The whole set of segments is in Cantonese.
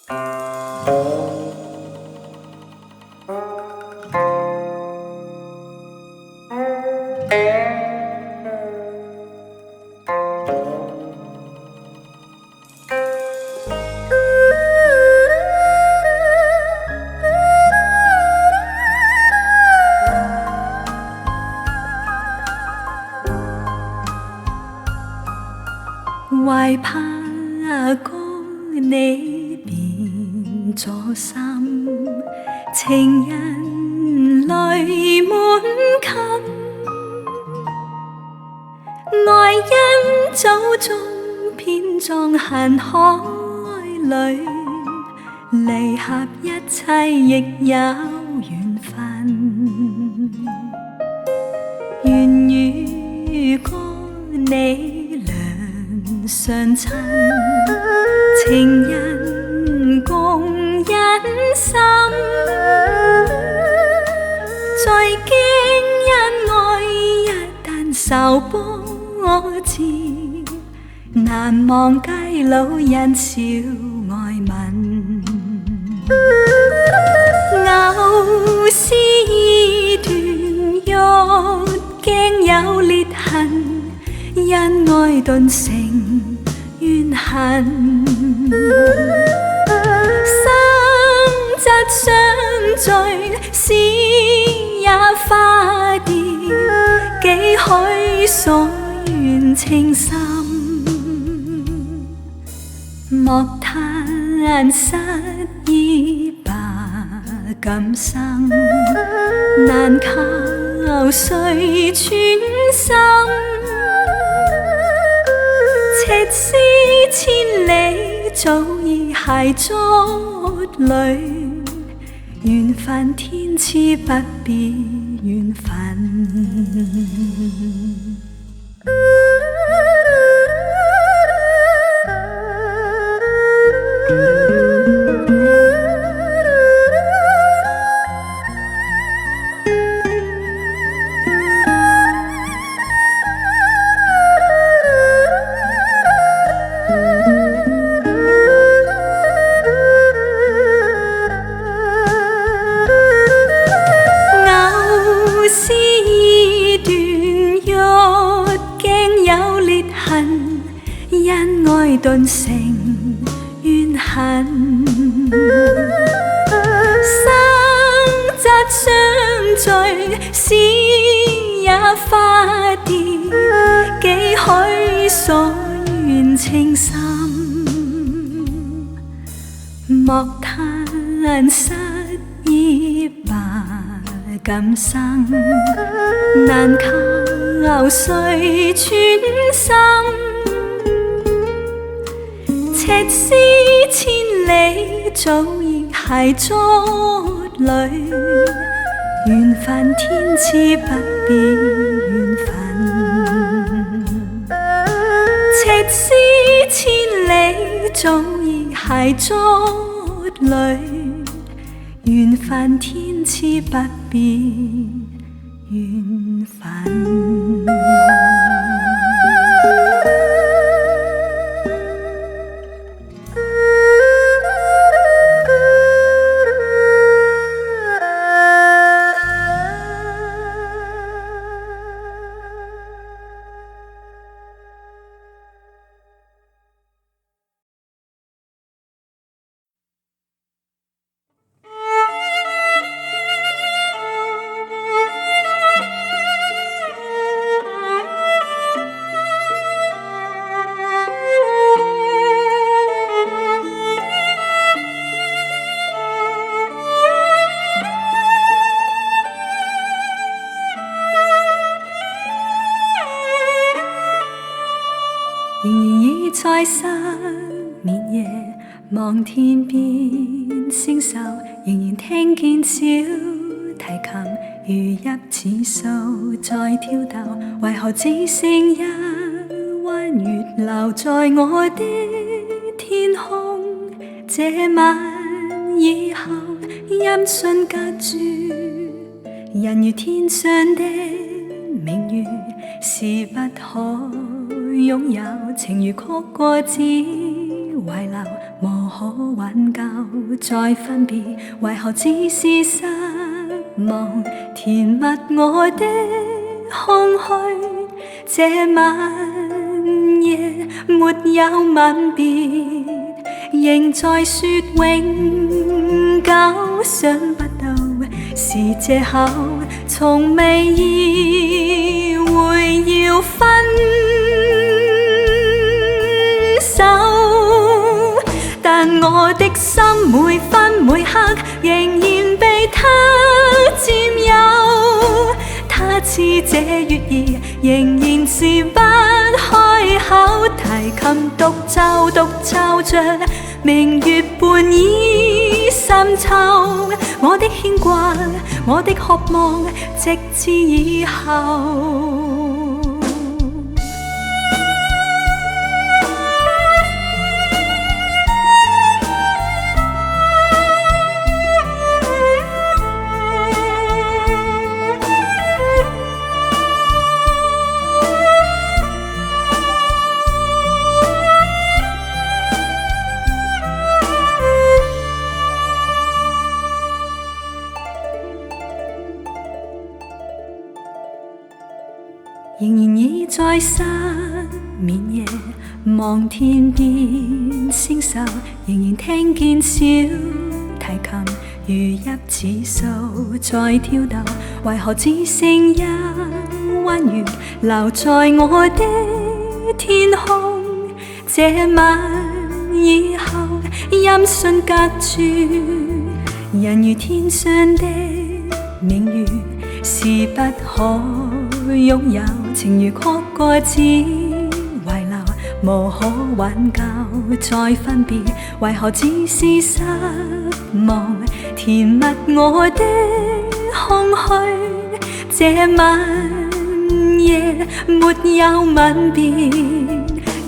懷怕歌你變咗心，情人淚滿襟，愛因早終偏撞閒海裏，離合一切亦有緣分。願與歌你兩相親，情人共忍心，最驚因愛一旦受波折，難忘街老人笑愛吻。偶思斷玉鏡有裂痕，因愛頓成怨恨。生質相聚，詩也化蝶，幾許所願情深。莫嘆失意吧，今生難求誰全心。赤絲千里，早已繫竹裏，緣分天賜不必緣分。因愛頓成怨恨，生質相聚，詩也化蝶，幾許所願情深。莫嘆失意吧，今生難求誰全心。赤絲千里，早已繫竹裏，緣分天賜不必緣分。赤絲千里，早已繫竹裏，緣分天賜不必緣分。在失眠夜，望天邊星宿，仍然聽見小提琴如泣似訴在跳逗，為何只剩一彎月流在我的天空？這晚以後，音訊隔絕，人如天上的明月，是不可擁有，情如曲過只懷留，無可挽救再分別，為何只是失望？填密我的空虛，這晚夜沒有吻別，仍在說永久，想不到是藉口，從未意會要分手，但我的心每分每刻仍然被他佔有，他似這月兒仍然是不開口，提琴獨奏着明月半倚深秋，我的牽掛，我的渴望，直至以後。仍然倚在失眠夜，望天邊星宿，仍然聽見小提琴如泣似訴在跳動，為何只剩一彎月留在我的天空？這晚以後音訊隔絕，人如天上的明月是不可擁有，情如曲過只遺留，無可挽救再分別，為何只是失望？填密我的空虛，這晚夜沒有吻別，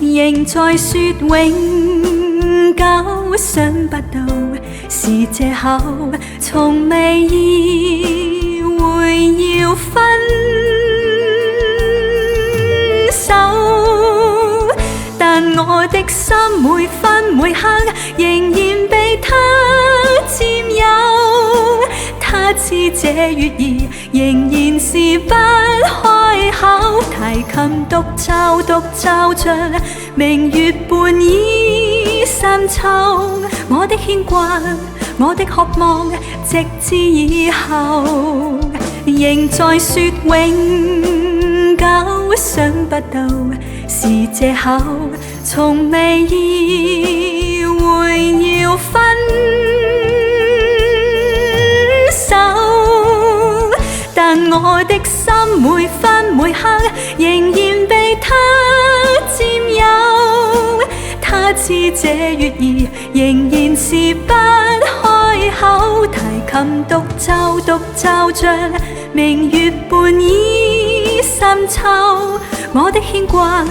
仍在說永久，想不到是藉口，從未意會要分手，但我的心每分每刻仍然被他佔有，他似這月兒仍然是不開口，提琴獨奏着明月半倚深秋，我的牽掛，我的渴望，直至以後，仍在說永久，想不到是藉口，從未意會要分手，但我的心每分每刻仍然被他佔有，他似這月兒仍然是不開口，提琴獨奏着明月半倚深秋，我的牽掛，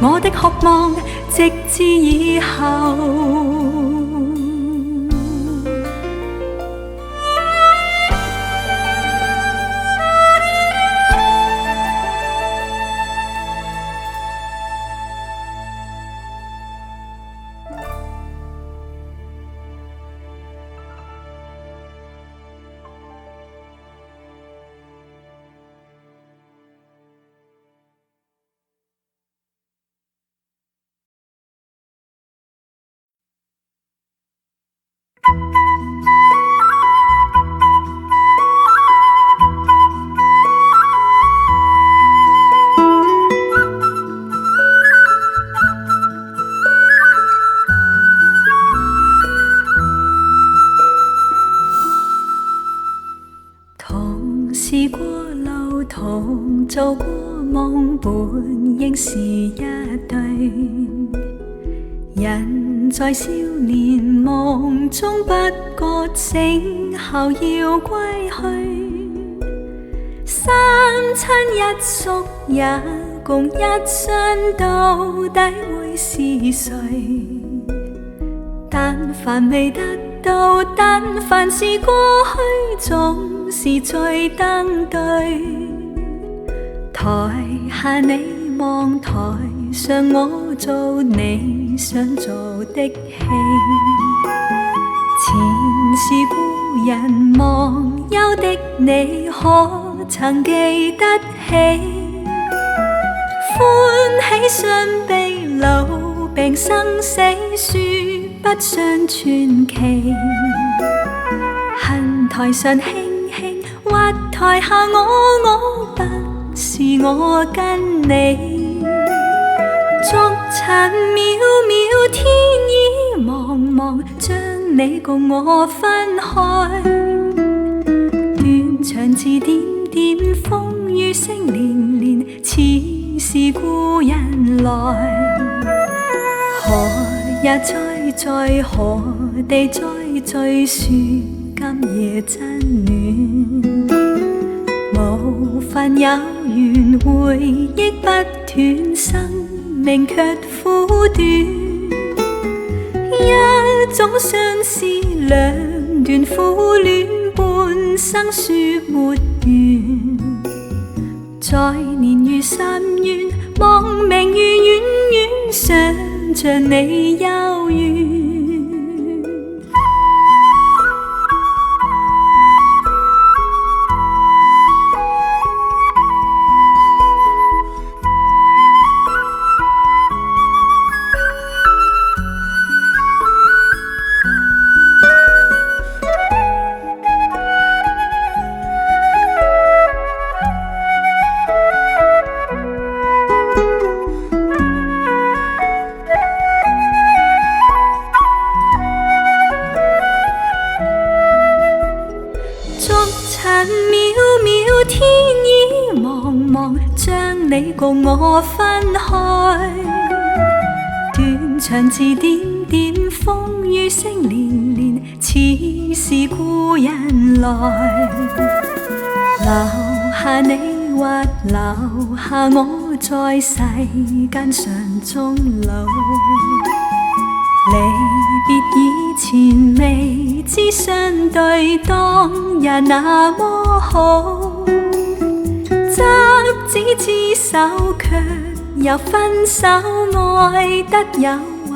我的渴望，直至以後。試過路途，做過夢，本應是一對。人在少年夢中不覺醒後要歸去，三親一宿也共一雙，到底會是誰？但凡未得到，但凡是過去，總是最登對。台下你望，台上我做你想做的戲。前是故人忘憂的你，可曾記得起？歡喜傷悲老病生死，說不上傳奇。恨台上輕輕，或台下我不是我跟你。昨塵渺渺，天意茫茫，將你共我分開。斷腸字點點，風雨聲連連，似是故人來。何日再何地再聚，說今夜真暖。無份有緣，回憶不斷，生命卻苦短。一種相思，兩段苦戀，半生說沒完。在年月深淵，望明月遠遠，想像你幽怨。天意茫茫，將你共我分開。斷腸字點點，風雨聲連連，似是故人來。留下你或留下我，在世間上終老。離別以前，未知相對當日那麼好。執子之手，卻又分手，愛得有還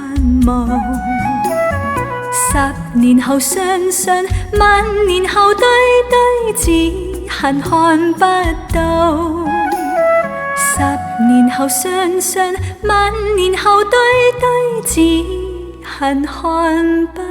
無。10年後相信，萬年後對對，只恨看不到。10年後相信，萬年後對對，只恨看不到。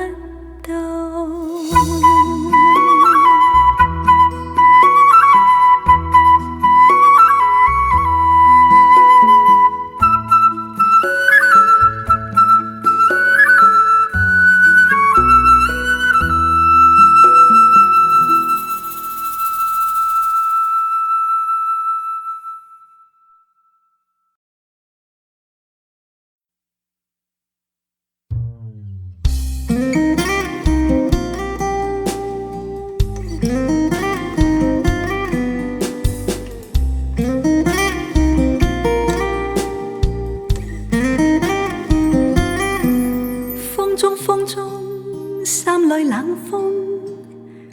風中，心裏冷風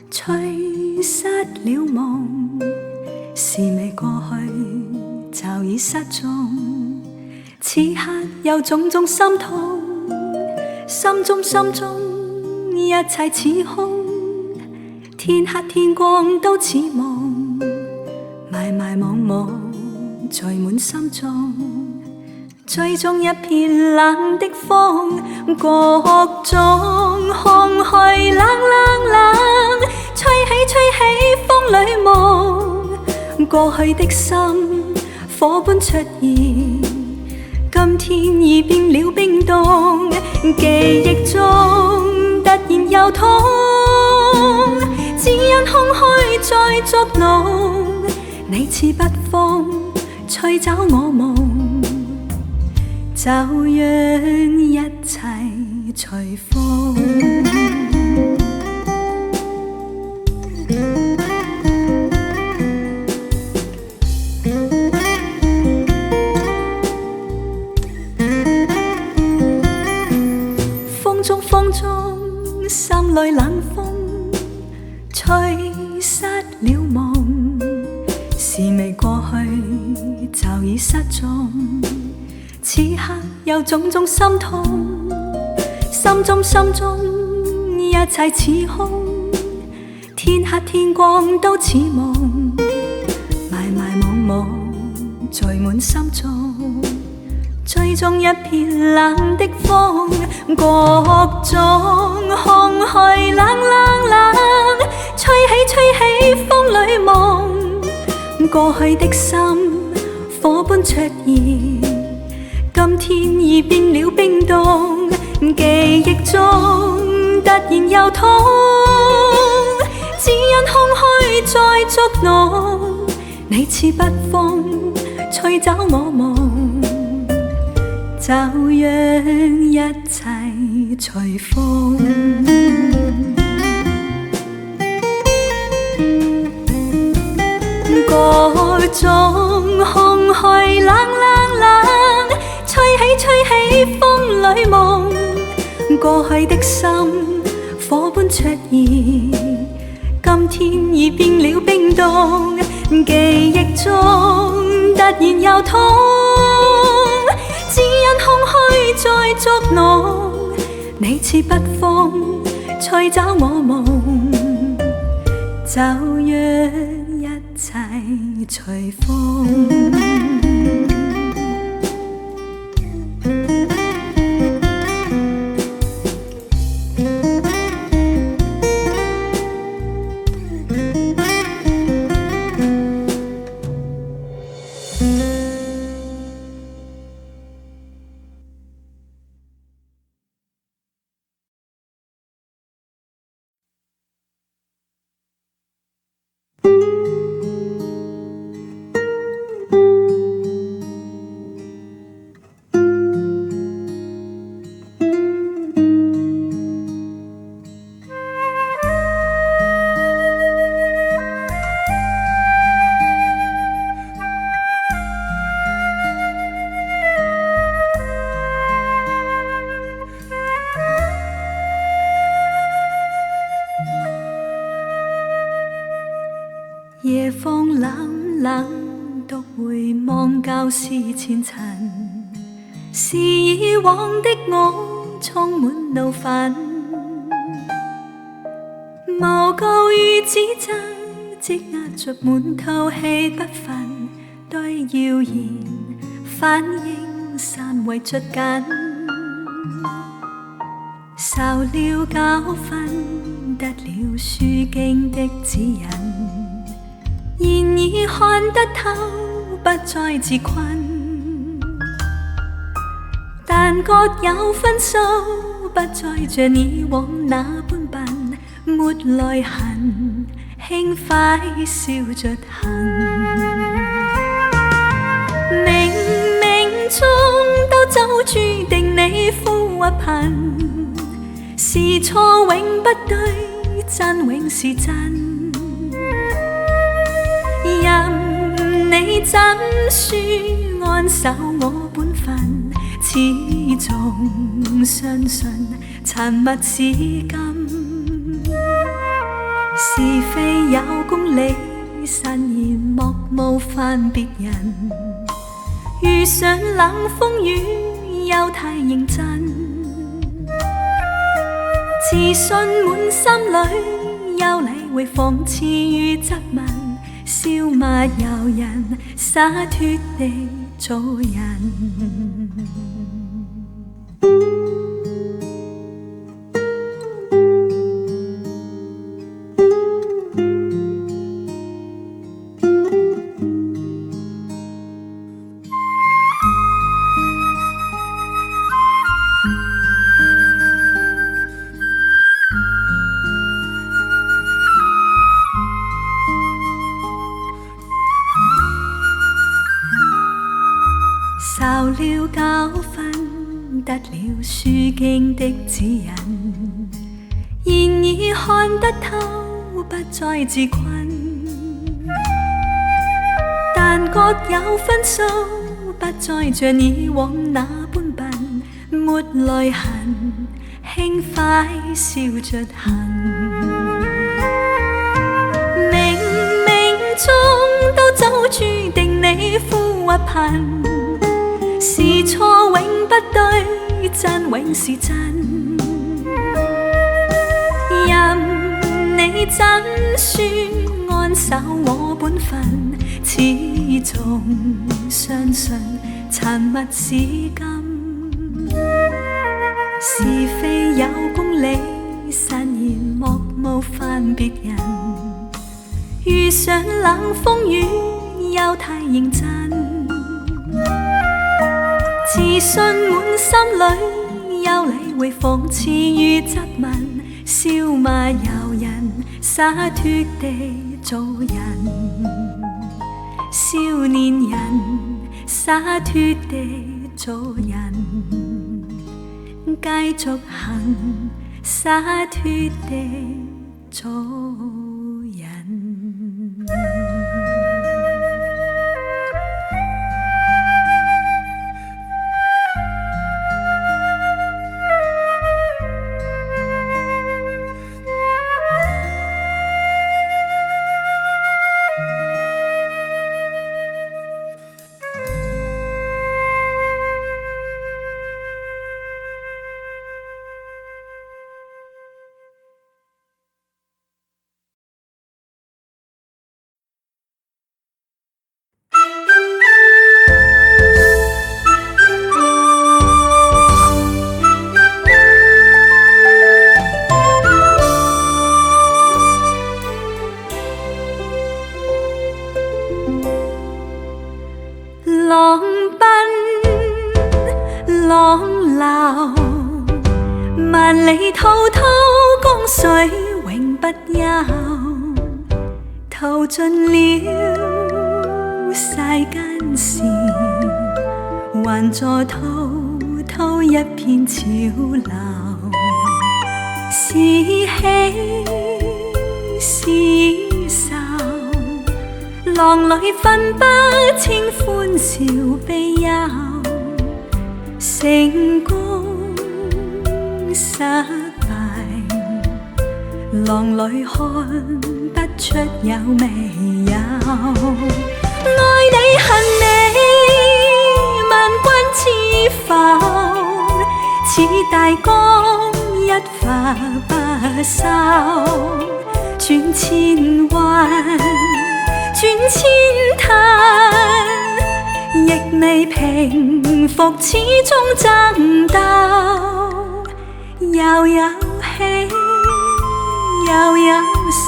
吹失了夢，事未過去就已失蹤。此刻有種種心痛，心中一切似空，天黑天光都似夢，迷惘惘聚滿心中。追蹤一片冷的風，各種空虛冷，吹起風裏夢。過去的心火般出現，今天已變了冰凍。記憶中突然又痛，只因空虛在作弄。你似北風吹走我夢，就讓一切隨風。風中，心裏冷風吹失了夢，事未過去就已失蹤。此此刻有種種心痛，心中一切似空，天黑天光都似夢，迷惘在滿心中，追蹤一片冷的風，各種空虛冷，吹起風裏夢，過去的心火般灼熱，今天已變了冰凍，記憶中突然又痛，只因空虛在捉弄，你似北風吹走我夢，就讓一切隨風。各種空虛冷，吹起風裏夢，過去的心火般灼熱，今天已變了冰凍，記憶中突然又痛，只因空虛在捉弄，你似北風吹走我夢，就讓一切隨風。夜風冷，獨回望舊時前塵，是以往的我充滿怒憤，誣告與指責積壓着滿肚氣不忿，對謠言反應散為着緊，受了教訓，得了書經的指引，現已看得透，不再自困，但各有分數，不再像以往那般笨，沒淚痕，輕快笑着行。冥冥中都早注定你富或貧，是錯永不對，真永是真。任你怎說安守我本分，始終相信殘密是金，是非有公理，慎言莫冒犯別人，遇上冷風雨又太認真，自信滿心裏，有理會諷刺與質問，笑罵由人，灑脫地做人。受了教訓，得了書經的指引，現已看得透，不再自困，但各有分數，不再像以往那般笨，沒淚痕，輕快笑着行。冥冥中都早注定你富或貧，是錯永不對，真永是真。任你怎說安守我本分，始終相信殘密是金。是非有公理，慎言莫冒犯別人。遇上冷風雨，又太認真。自信滿心裏，又理會諷刺與質問。笑罵由人，灑脫地做人。少年人，灑脫地做人。繼續行，灑脫地做人。浪奔浪流，萬里滔滔江水永不休。淘盡了世間事，還在滔滔一片潮流。是喜是愁，浪裏分不清歡笑悲憂。成功失敗，浪裏看不出有未有。愛你恨你，萬關似浮，似大江一發不收。轉千彎轉千灘，亦未平復，始終爭鬥。又有喜又有愁，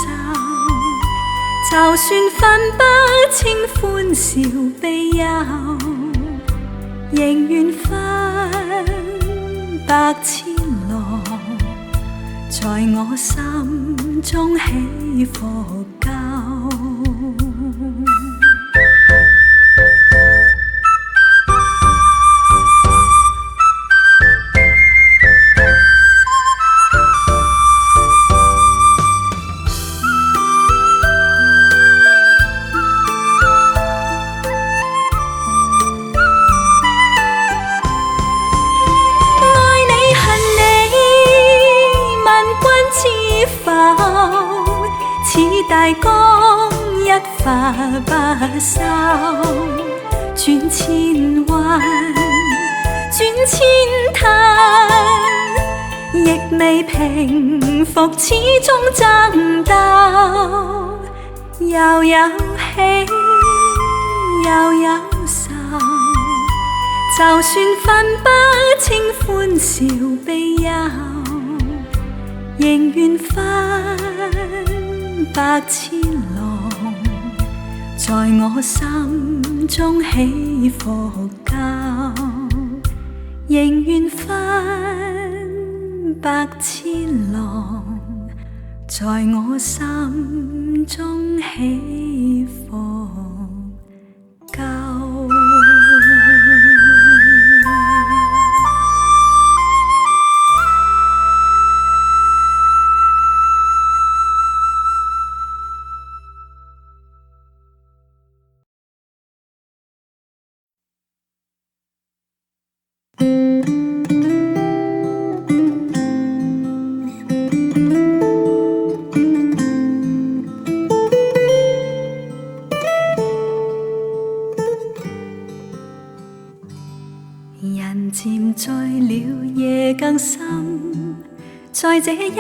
就算分不清歡笑悲憂，仍願分百千浪，在我心中起伏夠。似大江一發不收，轉千彎轉千灘，亦未平復，始終爭鬥。又有喜又有愁，就算分不清歡笑悲憂，仍願分百千浪，在我心中起伏夠。仍願分百千浪，在我心中起伏夠。在這一刻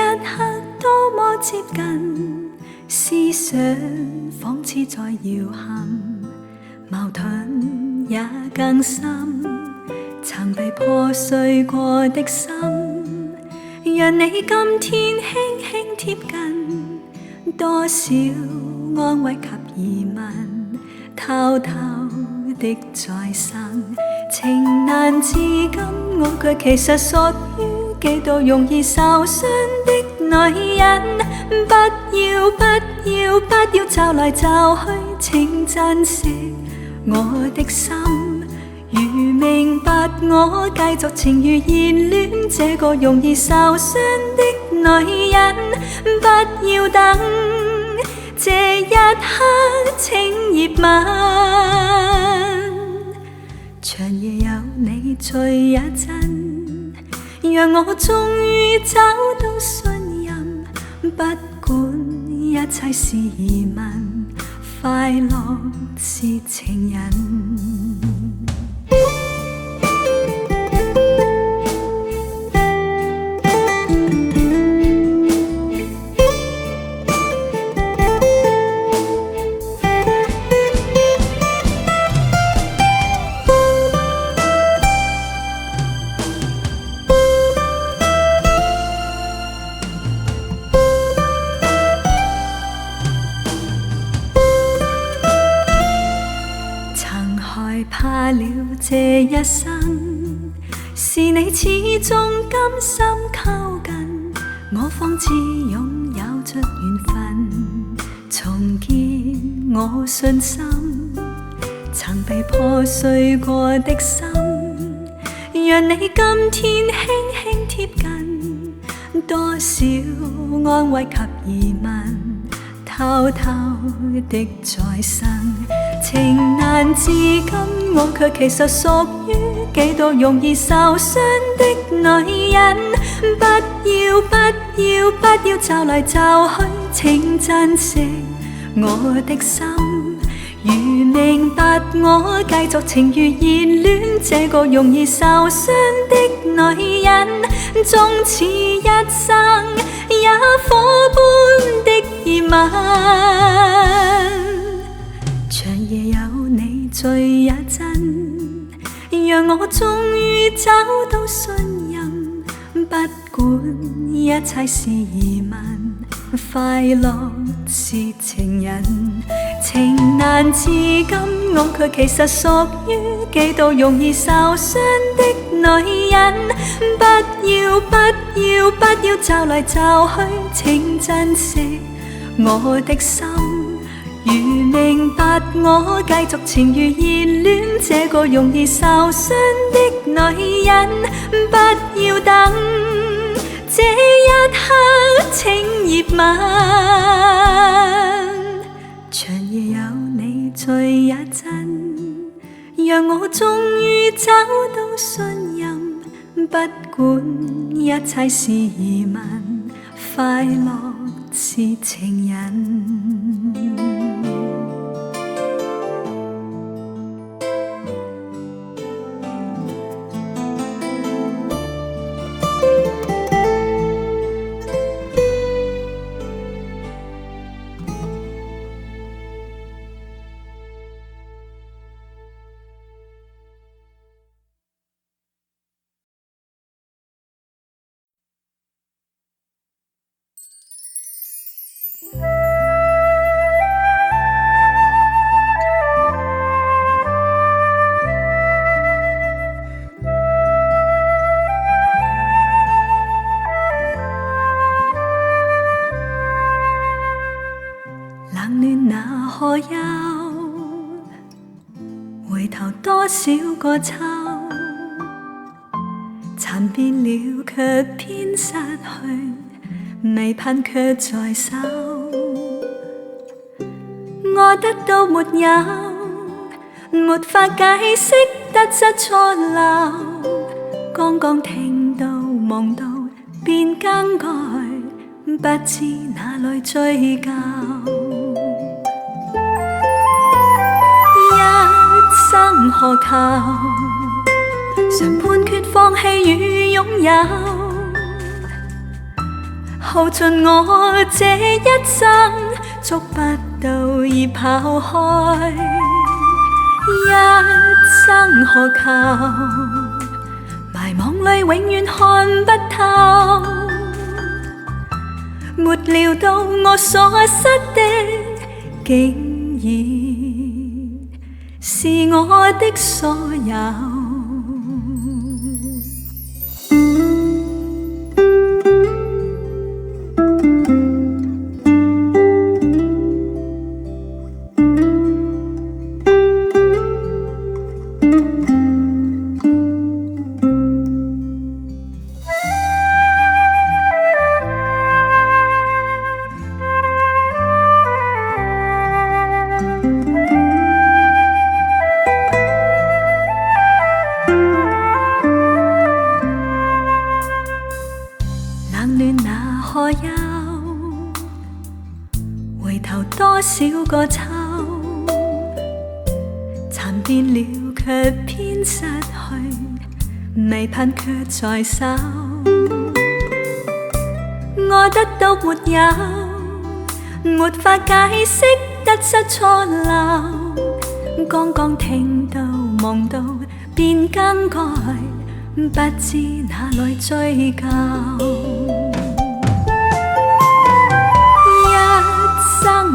多麼接近，思想仿似在搖撼，矛盾也更深，曾被破碎過的心，讓你今天輕輕貼近，多少安慰及疑問，偷偷的再生，情難自禁，我卻其實屬於幾度容易受傷的女人。不要不要不要就來就去，請珍惜我的心。如明白我繼續情如熱戀這個容易受傷的女人，不要等這一刻請熱吻，長夜有你醉一陣，讓我終於找到信任，不管一切是疑問，快樂是情人。怕了這一生，是你始終甘心靠近，我方知擁有着緣分，重建我信心，曾被破碎過的心，讓你今天輕輕貼近，多少安慰及疑問，偷偷的再生，情難自禁，我卻其實屬於幾度容易受傷的女人。不要不要不要就來就去，請珍惜我的心。如明白我繼續情如熱戀這個容易受傷的女人，縱此一生也火般的熱吻，長夜有你醉一陣，讓我終於找到信任，不管一切是疑問，快樂是情人。情難自禁，我卻其實屬於幾度容易受傷的女人。不要不要不要就來就去，請珍惜我的心。如明白我繼續情如熱戀這個容易受傷的女人，不要等這一刻請熱吻，長夜有你醉一陣，讓我終於找到信任，不管一切是疑問，快樂是情人。冷暖那可休，回頭多少個秋，殘變了卻偏失去，未盼卻在手。我得到沒有，沒法解釋得失錯漏，剛剛聽到夢到便更改，不知哪裏追究。一生何求，常判決放棄與擁有，耗盡我這一生，捉不到已跑開，一生渴求，迷惘裏永遠看不透，沒料到我所失的，竟然是我的所有。回頭多少個秋，尋遍了卻偏失去，未盼卻在手。我得到沒有，沒法解釋得失錯漏，剛剛聽到望到便更改，不知哪來追究。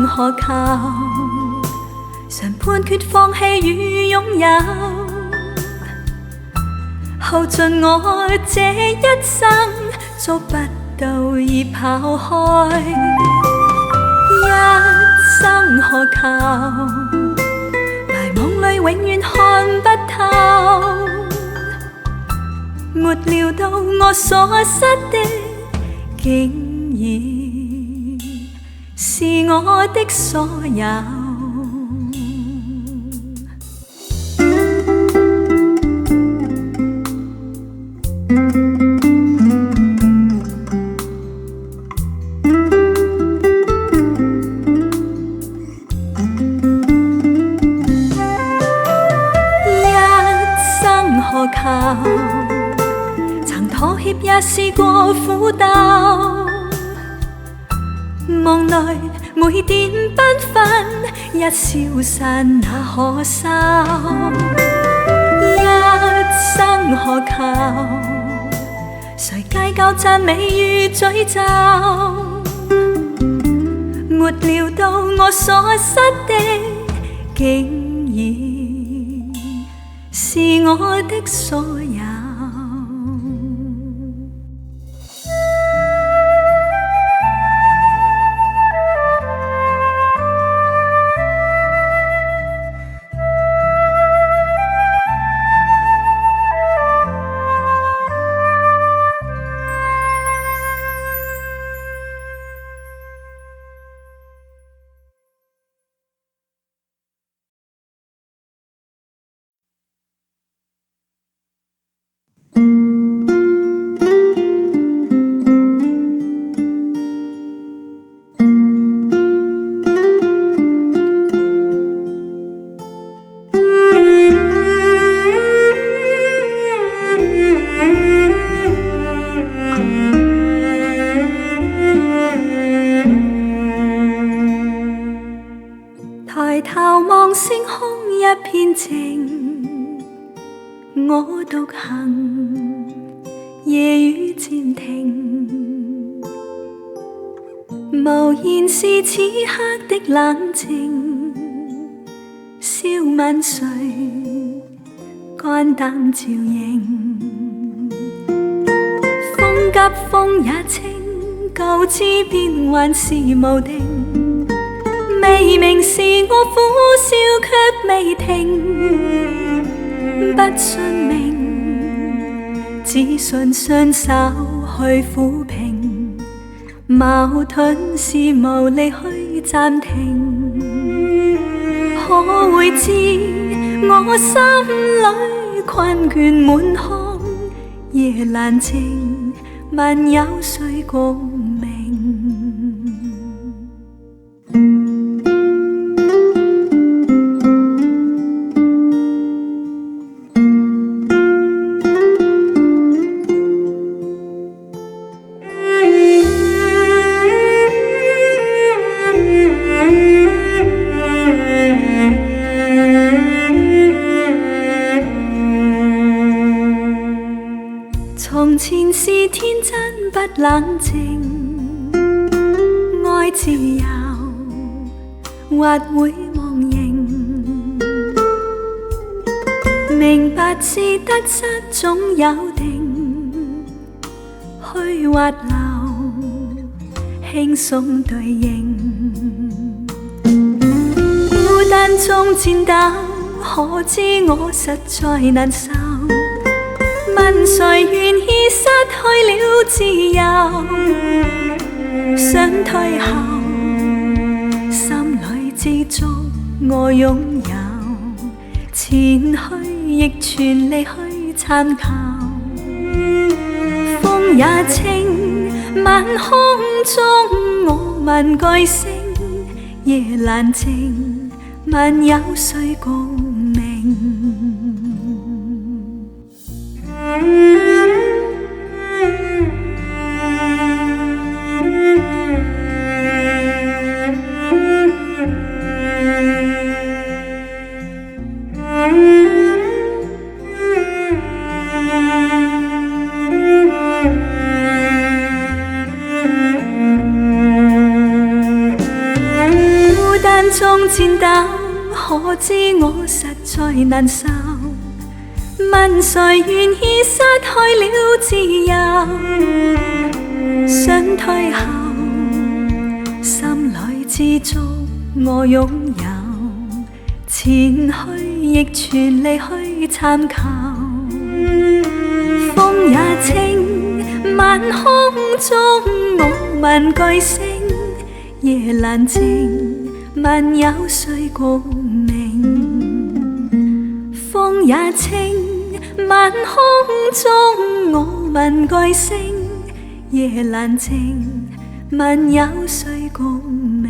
渴求，常判決放棄與擁有，耗盡我這一生，捉不到已跑開，一生渴求，迷惘裏永遠看不透，沒料到我所失的，竟然是我的所有。一生渴求，曾妥協也試過苦鬥，夢裏每點繽紛，一消散那可收。一生渴求，誰計較讚美與詛咒？沒料到我所失的，竟然是我的所有。抬頭望星空一片靜，我獨行，夜雨漸停，無言是此刻的冷靜，燒晚睡，肝膽照應，風急風也清，舊知變幻是無定。未明時我苦笑卻未停，不信命，只信雙手去撫平，矛盾是無力去暫停。可會知我心裏困倦滿腔，夜闌靜，萬有誰共鳴？不冷靜，愛自由或會忘形。明白是得失總有定，虛或流，輕鬆對應。孤單中戰鬥，可知我實在難受。問誰願意失去了自由？想退後，心裏知足我擁有，前去亦全力去參求。風也清，晚空中我問句聲，夜闌靜，問有誰共鳴？孤單中戰鬥，可知我實在難受。問誰願意失去了自由？想退後，心裏知足我擁有，前去亦全力去參求。風也清，晚空中我問句聲，夜闌靜，問有誰共鳴？風也清，晚空中我問句聲，夜闌靜，問有誰共鳴？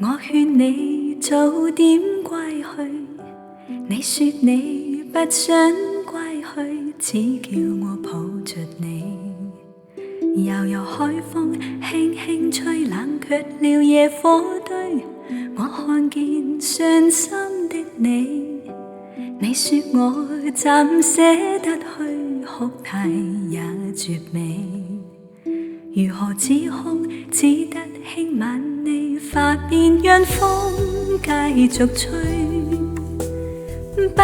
我勸你早點歸去，你說你不想歸去，只叫我抱着你。悠悠海風輕輕吹，冷卻了野火堆。我看見傷心的你，你說我暫捨得去，哭態也絕美。如何止哭，只得輕吻你髮邊，讓風繼續吹，不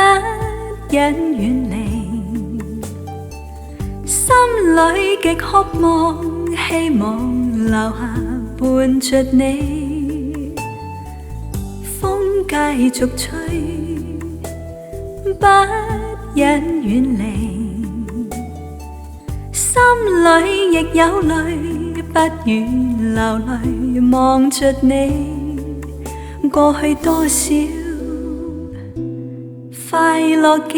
忍遠離。心裏極渴望，希望留下伴着你。風繼續吹，不忍遠離。心裏亦有淚，不願流淚望着你。過去多少快樂記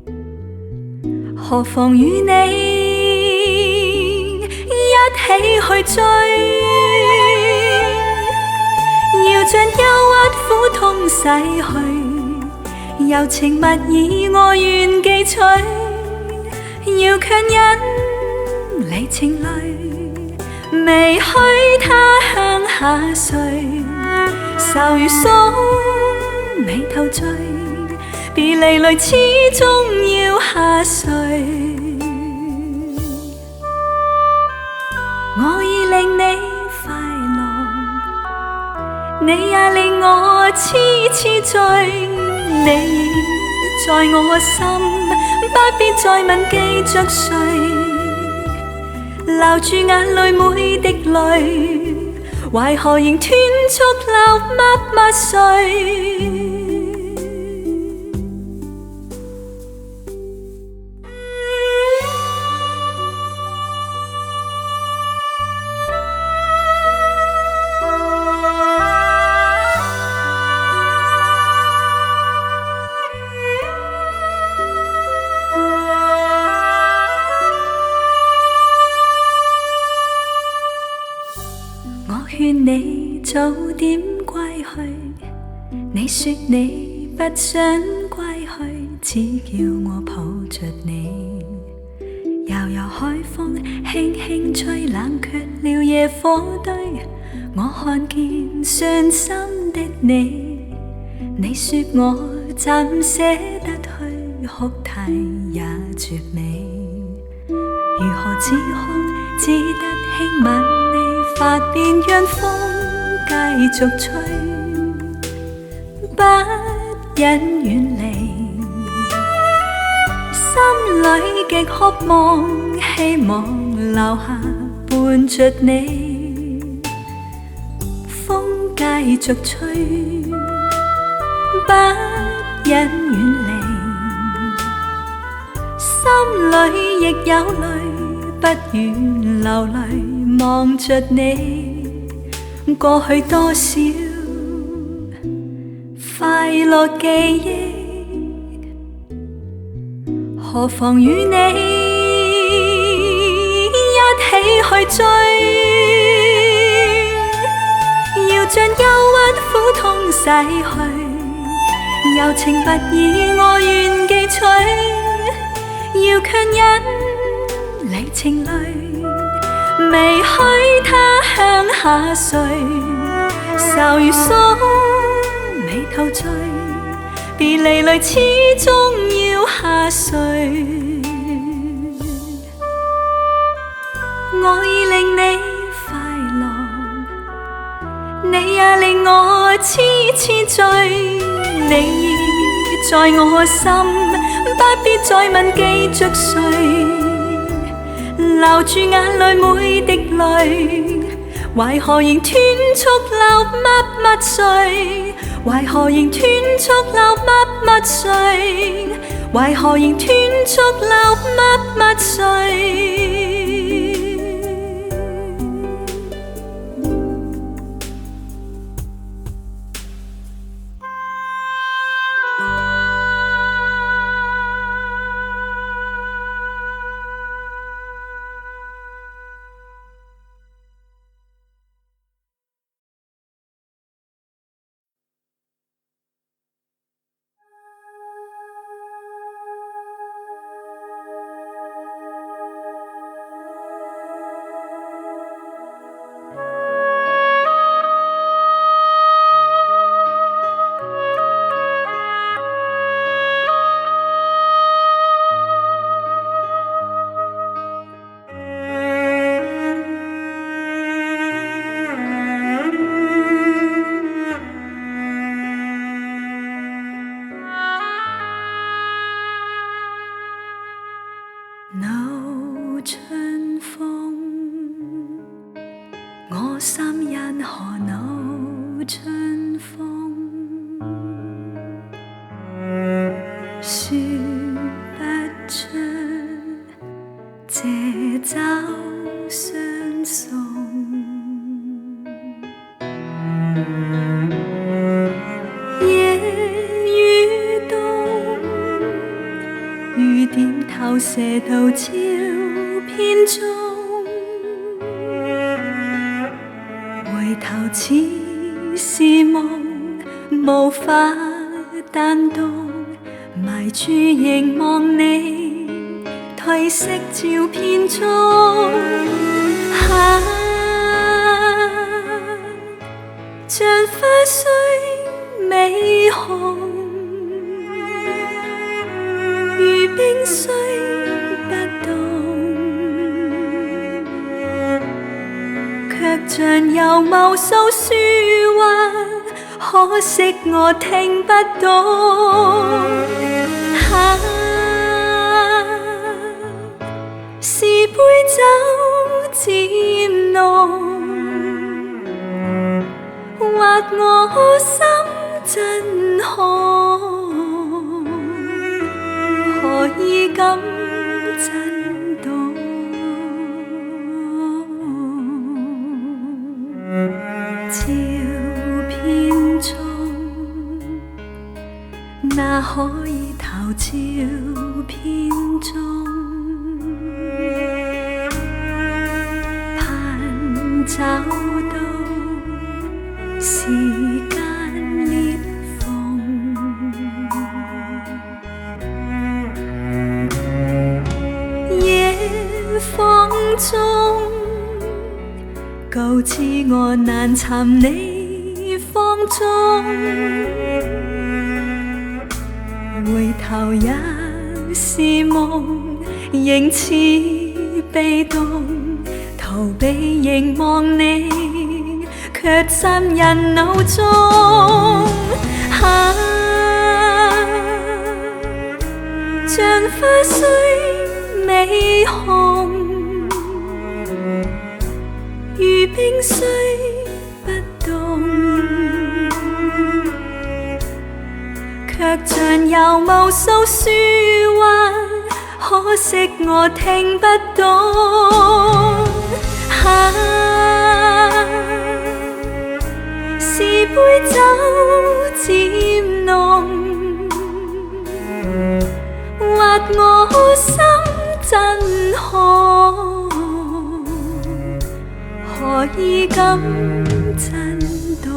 憶，何妨與你一起去追。要將憂鬱苦痛洗去，柔情蜜意我願記取。要強忍離情淚，未許他鄉下睡。愁如鎖，眉頭聚，別離淚始終要下垂。我已令你快樂，你也令我痴痴醉。你已在我心，不必再問記着誰。留住眼淚每滴淚，為何仍斷續流默默睡？勸你早點歸去，你說你不想歸去，只叫我抱着你。悠悠海風輕輕吹，冷卻了野火堆。我看見傷心的你，你說我怎捨得去，哭態也絕美。如何止哭，只得輕吻你髮邊，讓風繼續吹，不忍遠離。心裏極渴望，希望留下伴着你。風繼續吹，不忍遠離。心裏亦有淚，不願流淚望着你。過去多少快樂記憶，何妨與你一起去追。要將憂鬱苦痛洗去，柔情蜜意我願記取。要強忍離情淚，未許他向下垂。愁如鎖，眉頭聚，別離淚始終要下垂。我已令你快樂，你也令我痴痴醉。你已在我心，不必再問記着誰。留住眼淚每滴淚，為何仍斷續流默默睡？為何仍斷續流默默睡？為何仍斷續流默默睡？心因何惱春風，說不出借酒相送。夜與冬，雨點投射到照片中，回頭似是夢，無法彈動，迷住凝望你褪色照片中。像花雖美紅，如冰雖不動，卻像由無數説話，可惜我聽不懂。是杯酒漸濃，我心真可，何以敢震動？照片中，那可以投照片中，盼找到時間裂縫，夜放中告知我難尋你芳蹤，回頭也是夢，仍似被動，逃避凝望你，卻浸人腦中。像花雖美紅，如冰雖不動，卻像有無數説話，可惜我聽不懂。是杯酒漸濃，挖我心真可，何以敢震動？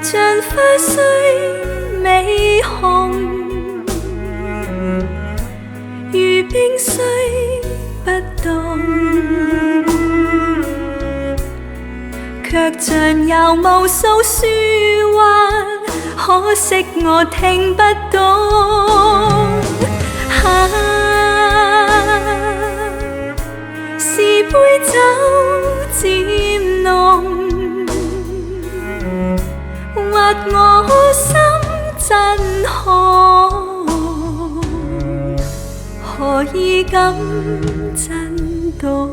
像花雖美紅，如冰雖不動，卻像有無數説話，可惜我聽不懂。是杯酒漸濃，挖我心真可，何以敢震動？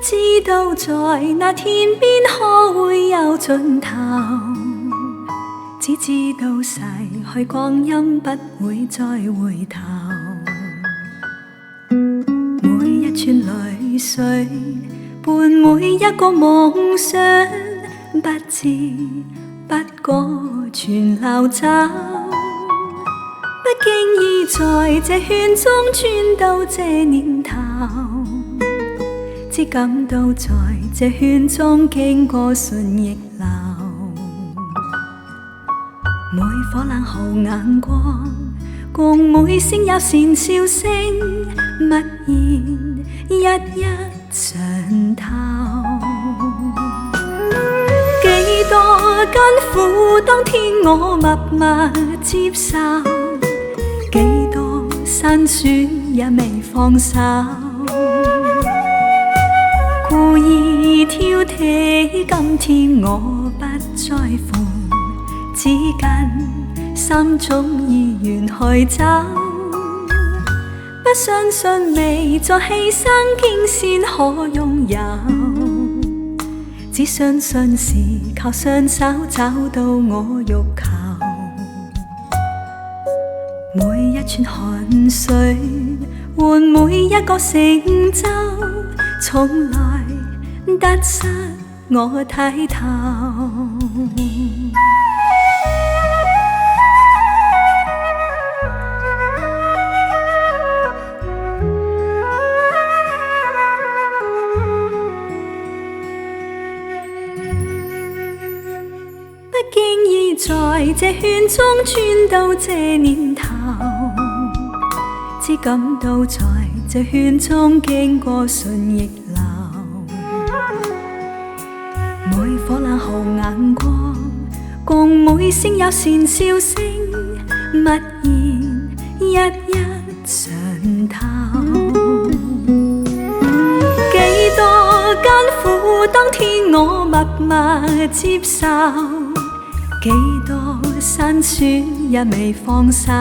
知道在那天邊可會有冇盡頭，只知道逝去光陰不會再回頭。每一串淚水伴每一個夢想，不知不覺全流走。不經意在這圈中轉到這年頭，只感到在這圈中經過順逆流。每顆冷酷眼光，共每聲友善笑聲，默然一一嘗透。幾多艱苦當天我默默接受，幾多辛酸也未放手，故意挑剔，今天我不在乎，只跟心中意願去走。不相信未作犧牲竟先可擁有，只相信是靠雙手找到我欲求。每一串汗水換每一個成就，從來得失我睇透。不經意在這圈中轉到這年頭，只感到在這圈中經過順逆流。每顆冷酷眼光，共每聲友善笑聲，默然一一嘗透。幾多艱苦當天我默默接受，幾多辛酸也未放手，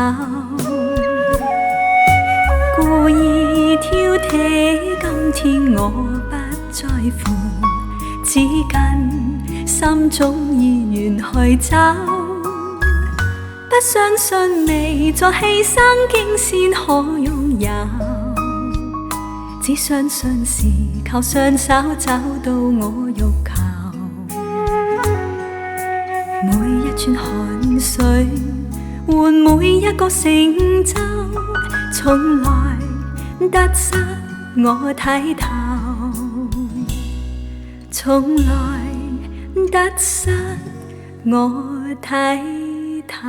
故意挑剔，今天我不在乎，只跟心中意願去走。不相信未作犧牲竟先可擁有，只相信是靠雙手找到我欲求。每一串汗水換每一個成就，從來得失我睇透，從來得失我睇透。